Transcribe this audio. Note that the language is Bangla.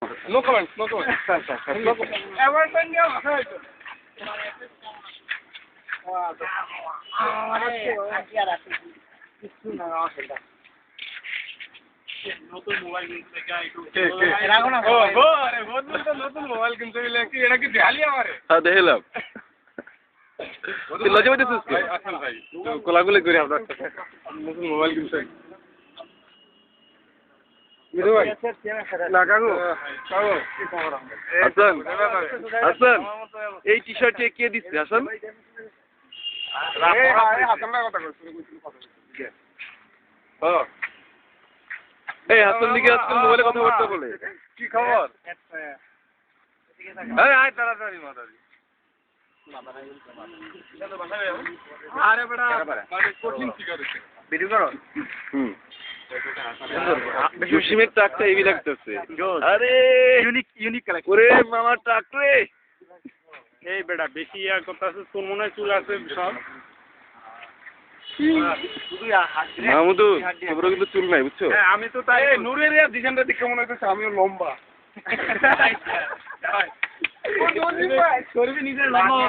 No comments, no comments. No comments. Everton niya hurt. নতুন মোবাইল কিনতে চাই রাখো না আরে নতুন মোবাইল কিনতে গেলে কি এটা কি দেখালি আমারে হ্যাঁ দেখলাম তুই লজ্জা পাইতেছিস কি আসল ভাই কোলাগুলি করি আপনার নতুন মোবাইল কিনতে মিরু ভাই না কাকু কাকু কি খবর হাসান হাসান এই টি-শার্ট কে দিচ্ছে হাসান হাসানটার কথা কইছিস এই হাসান দিকে আজকাল মোবাইলে কথাবার্তা বলে কি খবর আরে আয় তাড়াতাড়ি মাতারি আরে বড়া মানে কঠিন শিকার হচ্ছে ভিডিও করো হুম জসিমের ট্রাকটা হেভি লাগতেছে আরে ইউনিক কালেকশন ওরে মামার ট্রাক রে এই বেটা বেশি ইয়া করতেছে তোর মনে হয় চুল আছে সব মাহমুদু তোর কিন্তু চুল নাই বুঝছো হ্যাঁ আমি তো তাই নূরের ডিজাইনটা দেখে মনে হচ্ছে আমিও লম্বা নিজের লম্বা